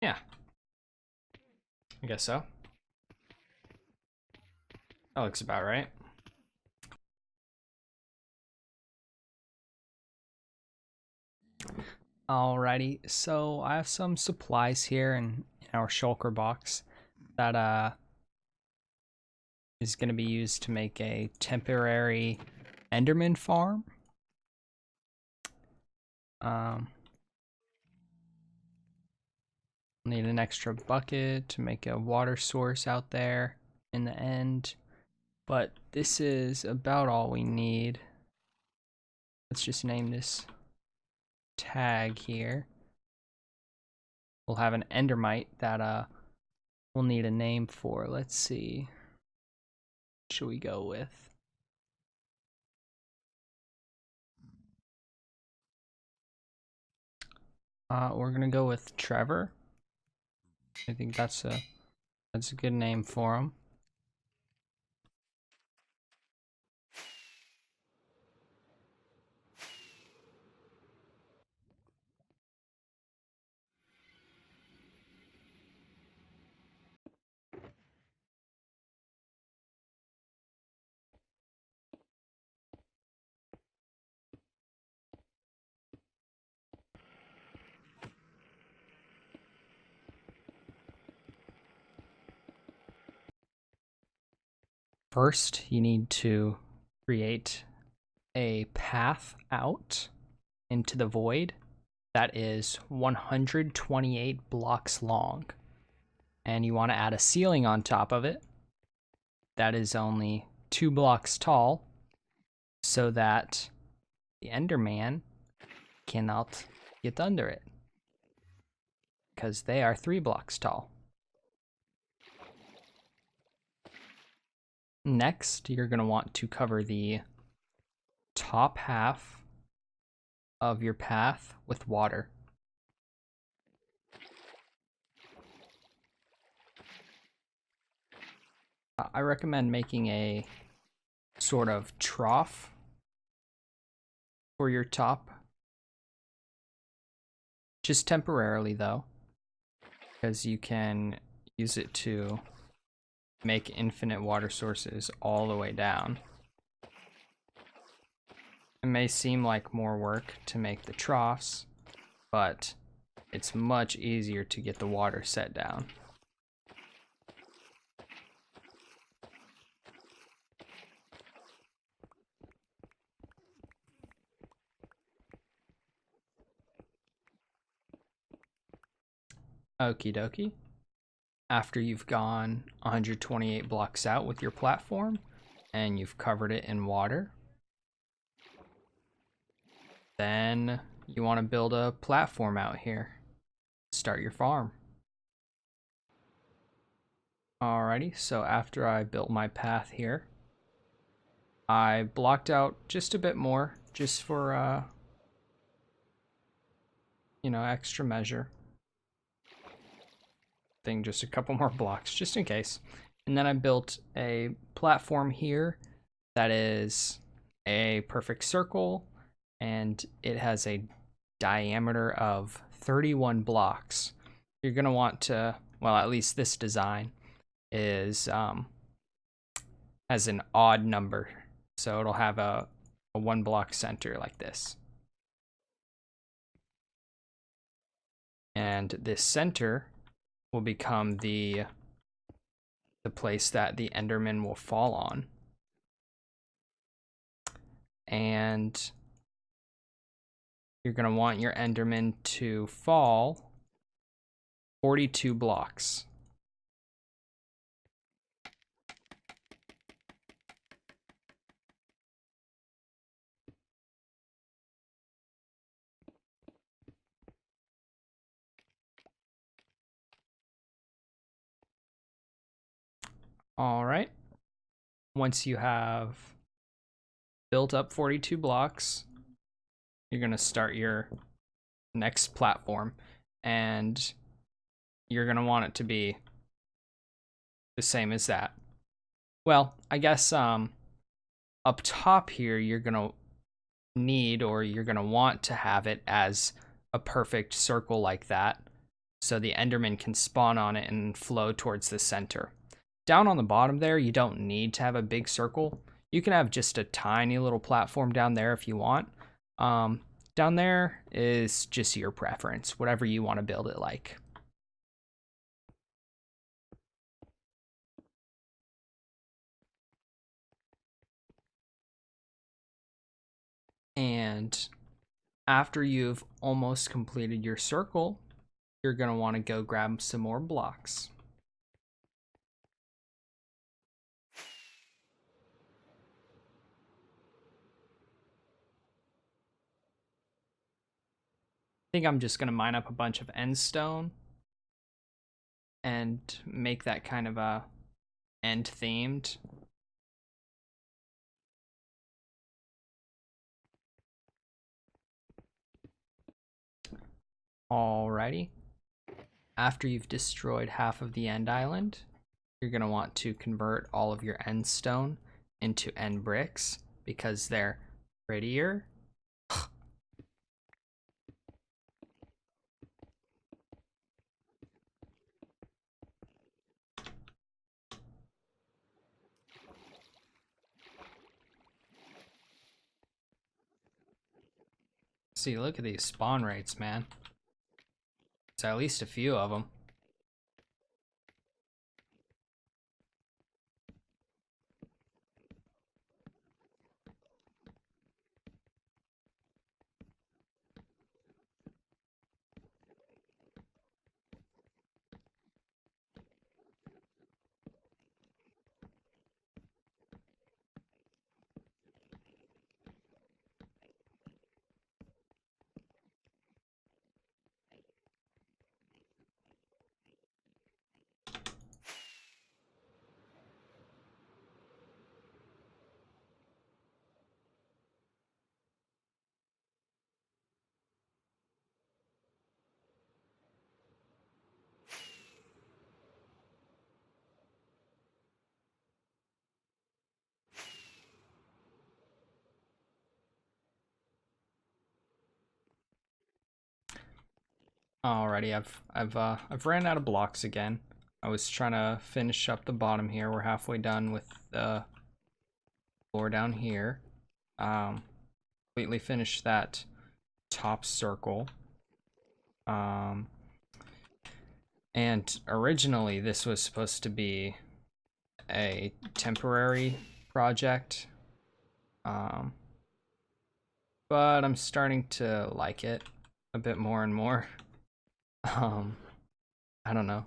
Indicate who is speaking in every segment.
Speaker 1: Yeah, I guess so. That looks about right. Alrighty, so I have some supplies here in our shulker box that is going to be used to make a temporary enderman farm. Need an extra bucket to make a water source out there in the end, but this is about all we need. Let's just name this tag here. We'll have an endermite that we'll need a name for. Let's see. What should we go with? We're gonna go with Trevor. I think that's a good name for him. First, you need to create a path out into the void that is 128 blocks long. And you want to add a ceiling on top of it that is only 2 blocks tall so that the Enderman cannot get under it because they are 3 blocks tall. Next, you're going to want to cover the top half of your path with water. I recommend making a sort of trough for your top. Just temporarily though, because you can use it to make infinite water sources all the way down. It may seem like more work to make the troughs, but it's much easier to get the water set down. Okie dokie. After you've gone 128 blocks out with your platform and you've covered it in water, then you want to build a platform out here. Start your farm. Alrighty, so after I built my path here, I blocked out just a bit more, just for, extra measure. Just a couple more blocks, just in case. And then I built a platform here that is a perfect circle, and it has a diameter of 31 blocks. You're gonna want to, well, at least this design is has an odd number, so it'll have a 1 block center like this. And this center will become the place that the Enderman will fall on. And you're going to want your Enderman to fall 42 blocks. All right. Once you have built up 42 blocks, you're going to start your next platform, and you're going to want it to be the same as that. Well, I guess up top here, you're going to need, or you're going to want to have it as a perfect circle like that. so the enderman can spawn on it and flow towards the center. Down on the bottom there, you don't need to have a big circle. You can have just a tiny little platform down there if you want. Down there is just your preference, whatever you want to build it like. And after you've almost completed your circle, you're going to want to go grab some more blocks. I think I'm just going to mine up a bunch of end stone and make that kind of a end themed. Alrighty. After you've destroyed half of the end island, you're going to want to convert all of your end stone into end bricks because they're prettier. See, look at these spawn rates, man. It's at least a few of them. Alrighty, I've ran out of blocks again. I was trying to finish up the bottom here. We're halfway done with the floor down here. Completely finished that top circle. And originally this was supposed to be a temporary project. But I'm starting to like it a bit more and more. I don't know.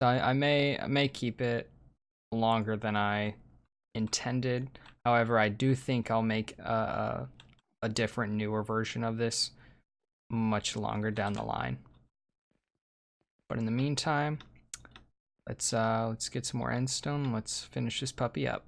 Speaker 1: So I may keep it longer than I intended. However, I do think I'll make a different, newer version of this much longer down the line. But in the meantime, let's get some more endstone. Let's finish this puppy up.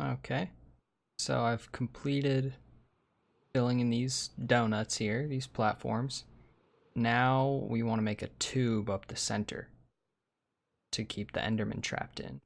Speaker 1: Okay, so I've completed filling in these donuts here, these platforms. Now we want to make a tube up the center to keep the Enderman trapped in.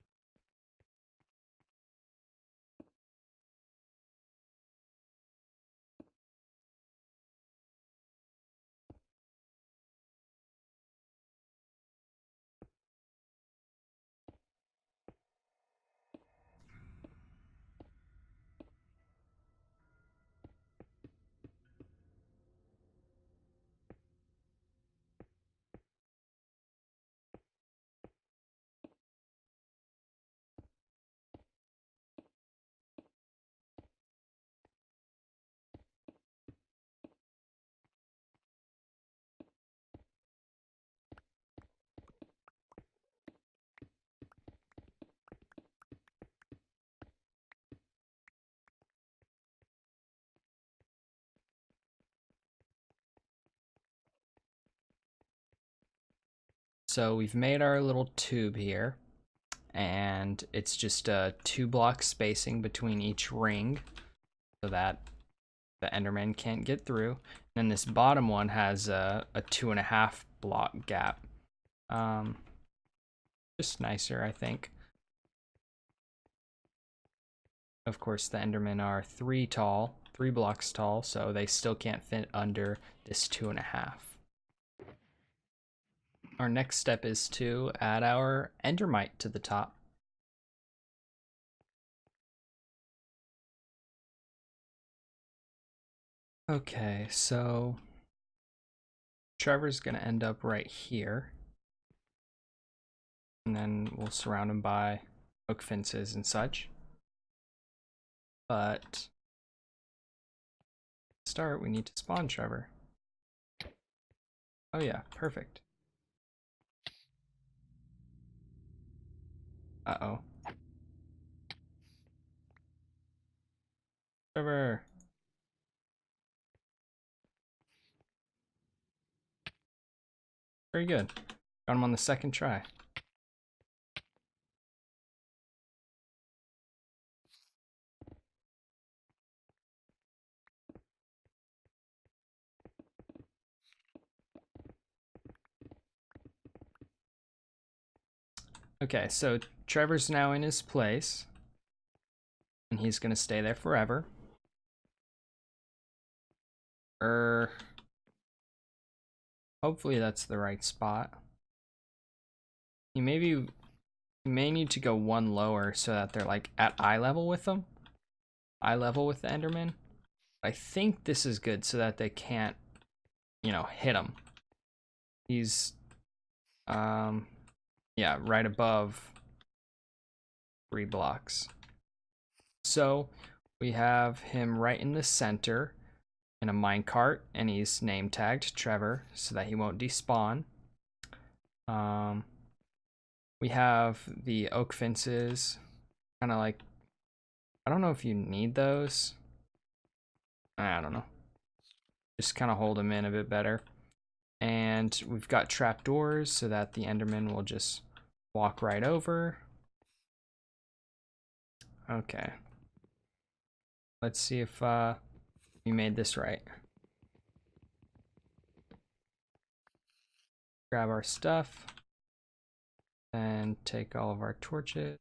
Speaker 1: So we've made our little tube here, and it's just a 2-block spacing between each ring so that the Enderman can't get through. And this bottom one has a 2.5 block gap. Just nicer, I think. Of course, the Endermen are 3 blocks tall, so they still can't fit under this 2.5. Our next step is to add our Endermite to the top. Okay, so Trevor's gonna end up right here. And then we'll surround him by oak fences and such. But to start, we need to spawn Trevor. Oh yeah, perfect. Uh-oh. Trevor. Very good. Got him on the second try. Okay, so Trevor's now in his place, and he's gonna stay there forever. Hopefully that's the right spot. You may need to go one lower so that they're like at eye level with them. Eye level with the Enderman. I think this is good so that they can't, you know, hit him. He's, yeah, right above 3 blocks. So we have him right in the center in a minecart, and he's name tagged Trevor so that he won't despawn. We have the oak fences, kind of like, I don't know if you need those. I don't know. Just kind of hold him in a bit better. And we've got trapdoors so that the Enderman will just walk right over. Okay. Let's see if we made this right. Grab our stuff and take all of our torches.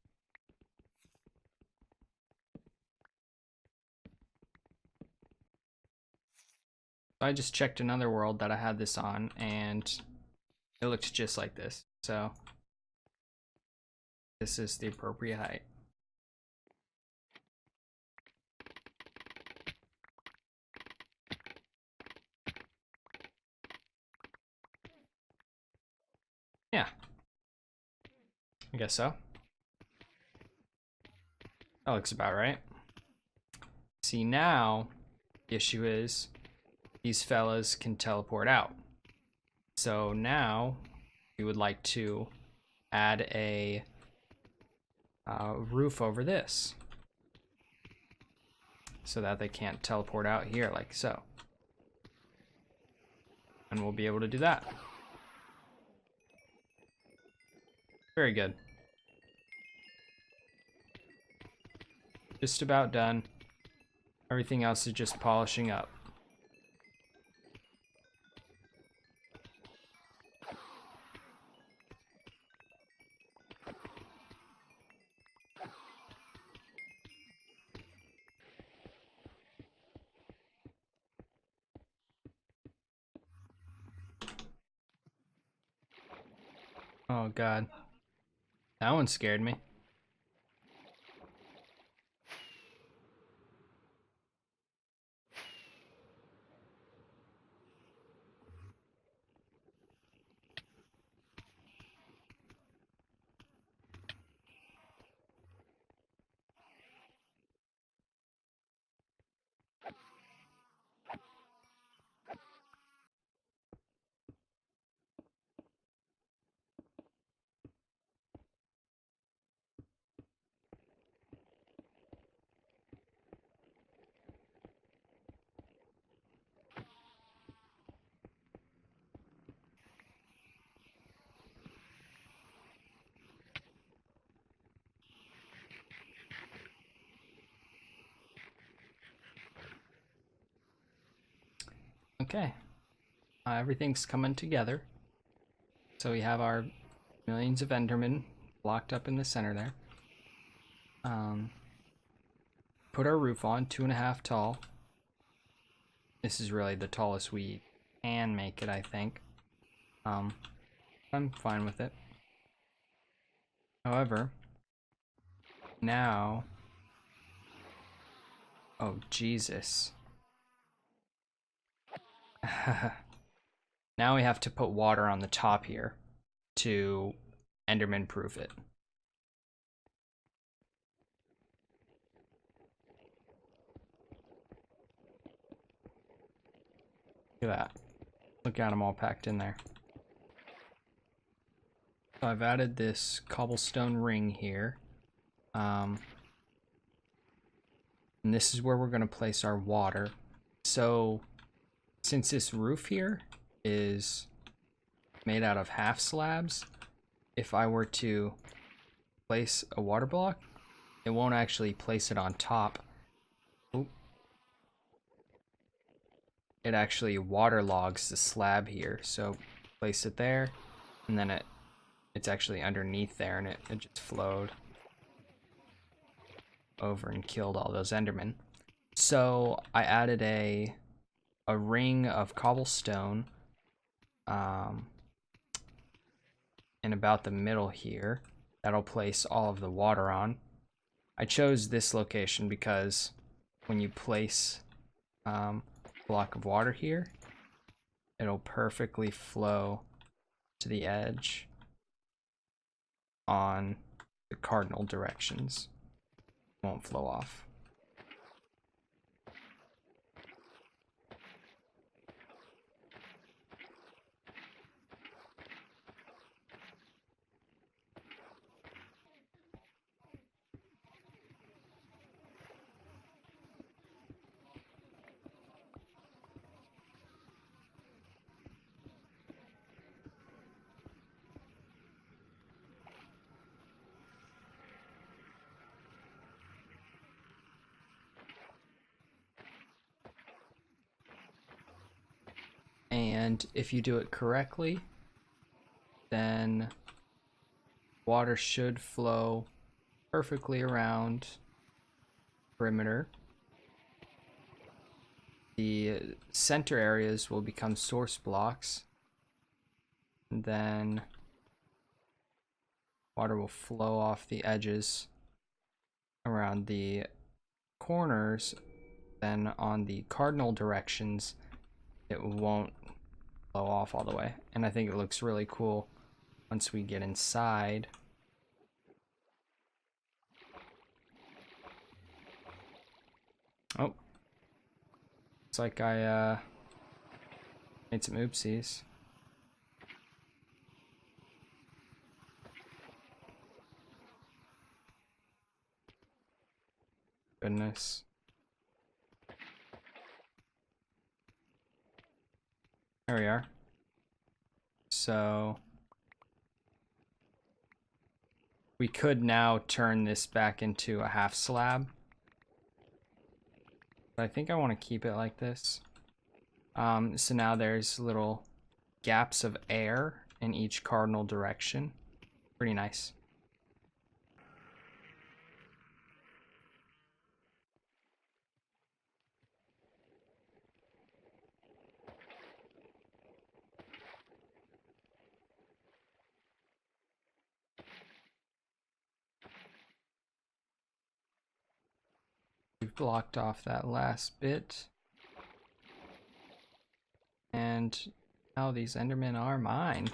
Speaker 1: I just checked another world that I had this on, and it looks just like this. So this is the appropriate height. Yeah, I guess so. That looks about right. See, now the issue is these fellas can teleport out. So now we would like to add a roof over this so that they can't teleport out here like so. And we'll be able to do that. Very good. Just about done. Everything else is just polishing up. Oh god. That one scared me. Okay. Everything's coming together. So we have our millions of endermen blocked up in the center there. Put our roof on, 2.5 tall. This is really the tallest we can make it, I think. I'm fine with it. However, now... Oh, Jesus. Now we have to put water on the top here to Enderman proof it. Look at that. Look at them all packed in there. So I've added this cobblestone ring here. And this is where we're going to place our water. So since this roof here is made out of half slabs, if I were to place a water block, it won't actually place it on top. Oop. It actually waterlogs the slab here. So place it there, and then it's actually underneath there, and it just flowed over and killed all those endermen. So I added a ring of cobblestone in about the middle here that'll place all of the water on. I chose this location because when you place a block of water here, it'll perfectly flow to the edge on the cardinal directions. It won't flow off. And if you do it correctly, then water should flow perfectly around perimeter. The center areas will become source blocks, and then water will flow off the edges around the corners. Then on the cardinal directions, it won't flow off all the way. And I think it looks really cool once we get inside. Oh, it's like I made some oopsies. Goodness. There we are. So we could now turn this back into a half slab. But I think I want to keep it like this. So now there's little gaps of air in each cardinal direction. Pretty nice. We've blocked off that last bit. And now these endermen are mine.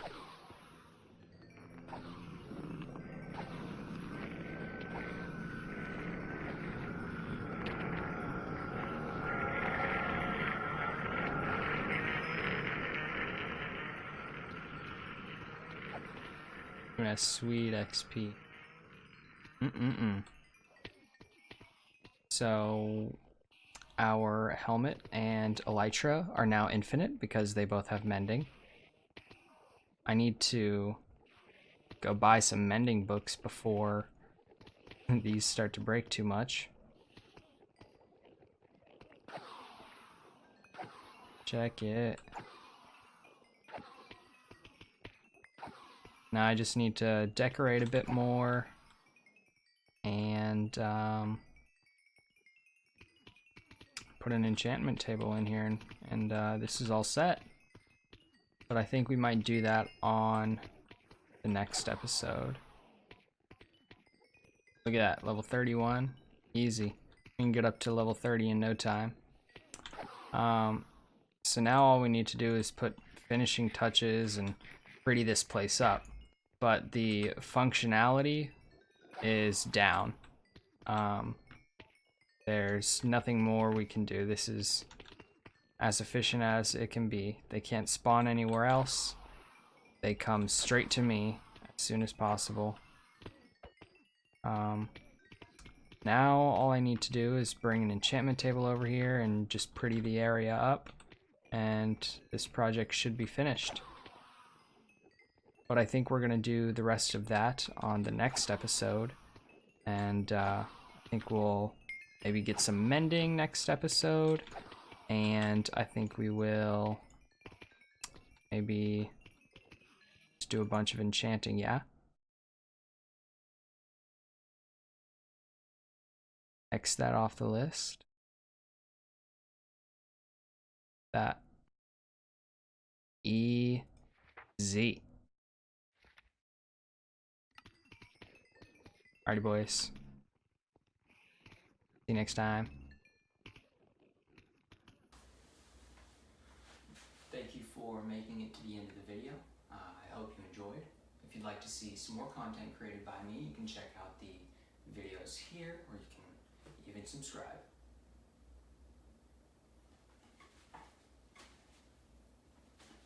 Speaker 1: Doing a sweet XP. So our helmet and elytra are now infinite because they both have mending. I need to go buy some mending books before these start to break too much. Check it. Now I just need to decorate a bit more and put an enchantment table in here, and this is all set. But I think we might do that on the next episode. Look at that, level 31, easy. We can get up to level 30 in no time. So now all we need to do is put finishing touches and pretty this place up. But the functionality is down. There's nothing more we can do. This is as efficient as it can be. They can't spawn anywhere else. They come straight to me as soon as possible. Now all I need to do is bring an enchantment table over here and just pretty the area up, and this project should be finished. But I think we're gonna do the rest of that on the next episode, and I think we'll maybe get some mending next episode, and I think we will maybe just do a bunch of enchanting, yeah? X that off the list. That. Easy. Alrighty, boys. See you next time. Thank you for making it to the end of the video. I hope you enjoyed. If you'd like to see some more content created by me, you can check out the videos here, or you can even subscribe.